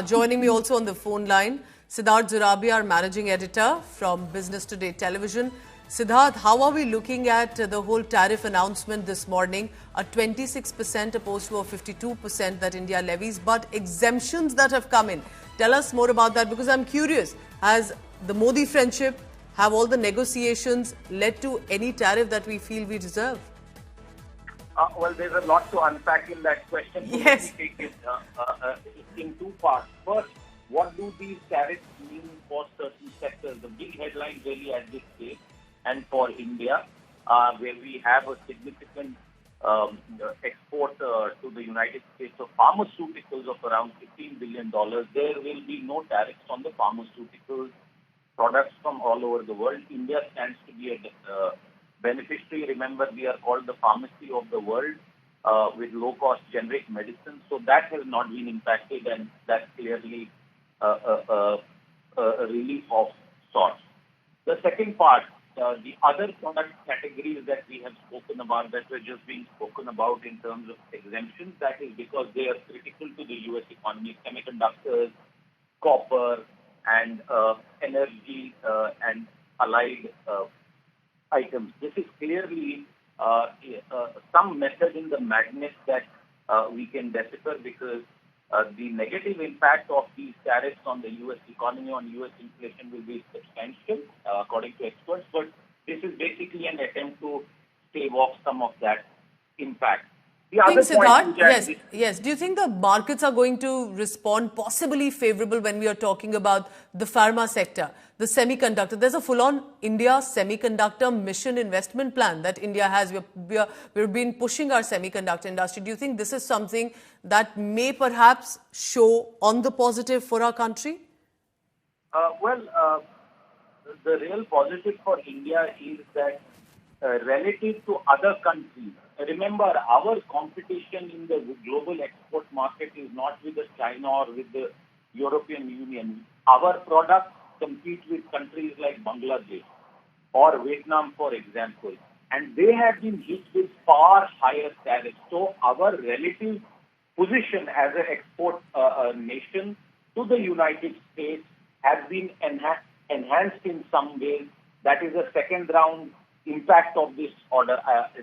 Joining me also on the phone line, Siddharth Zarabi, our managing editor from Business Today Television. Siddharth, how are we looking at the whole tariff announcement this morning? A 26% opposed to a 52% that India levies, but exemptions that have come in. Tell us more about that, because I'm curious. Has the Modi friendship, have all the negotiations led to any tariff that we feel we deserve? Well, there's a lot to unpack in that question. So Yes. let me take it in two parts. First, what do these tariffs mean for certain sectors? The big headline really at this stage, and for India, where we have a significant export to the United States of pharmaceuticals of around $15 billion, there will be no tariffs on the pharmaceuticals products from all over the world. India stands to be a beneficiary. Remember, we are called the pharmacy of the world with low-cost generic medicine. So that has not been impacted, and that's clearly a relief of sorts. The second part, the other product categories that we have spoken about, that were just being spoken about in terms of exemptions, that is because they are critical to the U.S. economy: semiconductors, copper, and energy and allied items. This is clearly some method in the madness that we can decipher, because the negative impact of these tariffs on the U.S. economy, on U.S. inflation, will be substantial, according to experts. But this is basically an attempt to stave off some of that impact. The other point, yes. Do you think the markets are going to respond possibly favorable when we are talking about the pharma sector, the semiconductor? There's a full-on India semiconductor mission investment plan that India has. We've been pushing our semiconductor industry. Do you think this is something that may perhaps show on the positive for our country? The real positive for India is that relative to other countries, remember, our competition in the global export market is not with China or with the European Union. Our products compete with countries like Bangladesh or Vietnam, for example, and they have been hit with far higher tariffs. So our relative position as an export nation to the United States has been enhanced in some ways. That is a second round impact of this order.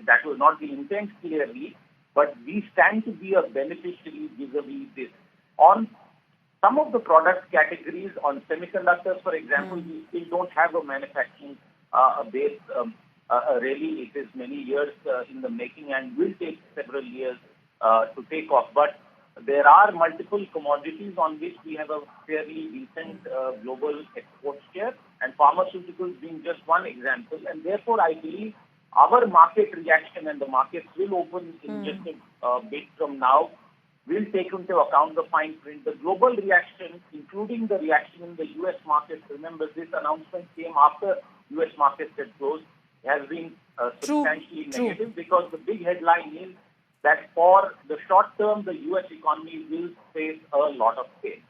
That will not be intense, clearly, but we stand to be a beneficiary vis-a-vis this. On some of the product categories, on semiconductors, for example, we still don't have a manufacturing base. Really, it is many years in the making and will take several years to take off. But there are multiple commodities on which we have a fairly decent global export share, and pharmaceuticals being just one example. And therefore, I believe our market reaction, and the markets will open in just a bit from now, will take into account the fine print. The global reaction, including the reaction in the U.S. market, remember this announcement came after U.S. markets had closed, has been substantially negative, because the big headline is that for the short term, the U.S. economy will face a lot of pain.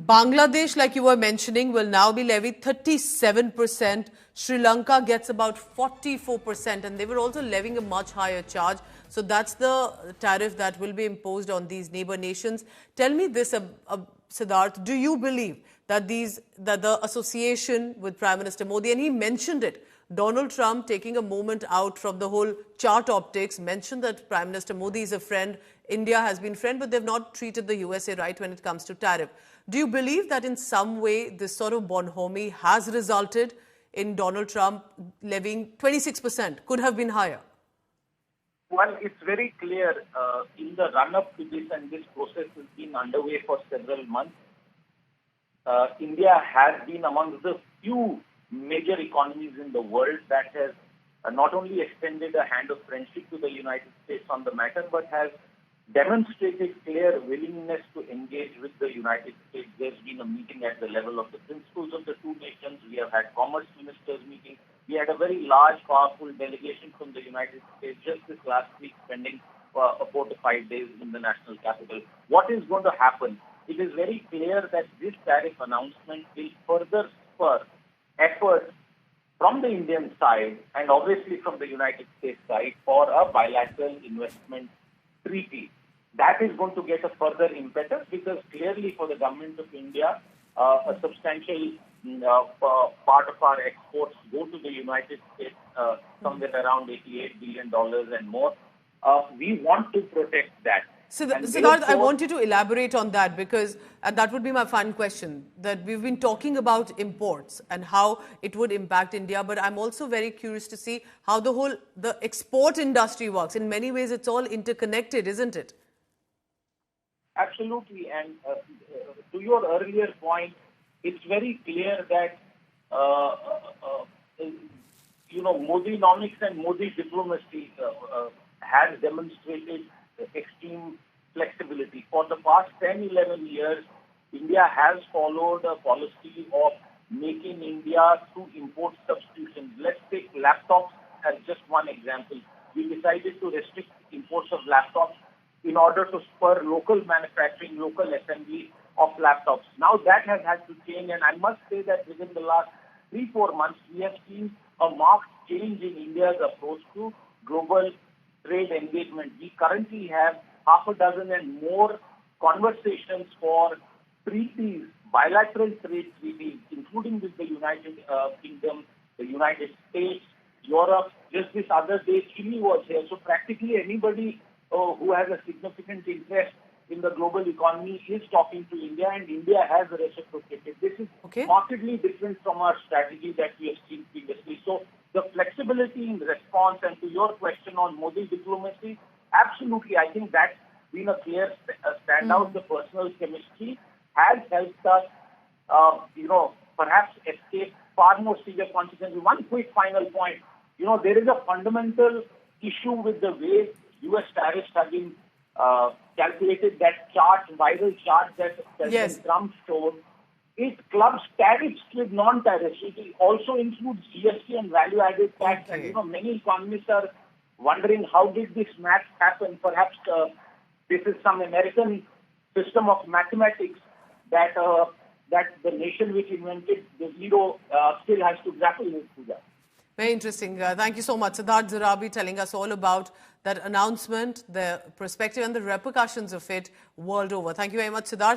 Bangladesh, like you were mentioning, will now be levied 37%. Sri Lanka gets about 44%, and they were also levying a much higher charge. So that's the tariff that will be imposed on these neighbor nations. Tell me this, Siddharth, do you believe that the association with Prime Minister Modi, and he mentioned it, Donald Trump taking a moment out from the whole chart optics, mentioned that Prime Minister Modi is a friend, India has been friend, but they've not treated the USA right when it comes to tariff. Do you believe that in some way this sort of bonhomie has resulted in Donald Trump levying 26%, could have been higher? Well, it's very clear in the run-up to this, and this process has been underway for several months. India has been among the few major economies in the world that has not only extended a hand of friendship to the United States on the matter, but has demonstrated clear willingness to engage with the United States. There's been a meeting at the level of the principals of the two nations. We have had commerce ministers meeting. We had a very large, powerful delegation from the United States just this last week, spending 4 to 5 days in the national capital. What is going to happen? It is very clear that this tariff announcement will further spur efforts from the Indian side and obviously from the United States side for a bilateral investment treaty. that is going to get a further impetus because clearly for the government of India, a substantial part of our exports go to the United States, somewhere around $88 billion and more. We want to protect that. Siddharth, I want you to elaborate on that because that would be my final question, that we've been talking about imports and how it would impact India, but I'm also very curious to see how the export industry works. In many ways, it's all interconnected, isn't it? Absolutely. And to your earlier point, it's very clear that, Modinomics and Modi diplomacy has demonstrated extreme flexibility. For the past 10, 11 years, India has followed a policy of making India through import substitution. Let's take laptops as just one example. We decided to restrict imports of laptops in order to spur local manufacturing, local assembly of laptops. Now that has had to change, and I must say that within the last 3-4 months, we have seen a marked change in India's approach to global trade engagement. We currently have half a dozen and more conversations for treaties, bilateral trade treaties, including with the United Kingdom, the United States, Europe. Just this other day, Chile was here. So practically anybody who has a significant interest in the global economy is talking to India, and India has reciprocated. This is markedly different from our strategy that we have seen previously. So the flexibility in response, and to your question on Modi diplomacy, absolutely, I think that's been a clear standout. The personal chemistry has helped us, perhaps escape far more severe consequences. One quick final point. There is a fundamental issue with the way U.S. tariffs have been calculated. That viral chart that President Trump showed, it clubs tariffs with non-tariffs. It also includes GST and value-added tax. And many economists are wondering how did this math happen. Perhaps this is some American system of mathematics that the nation which invented the zero still has to grapple with. Very interesting. Thank you so much. Siddharth Zarabi telling us all about that announcement, the perspective and the repercussions of it world over. Thank you very much, Siddharth.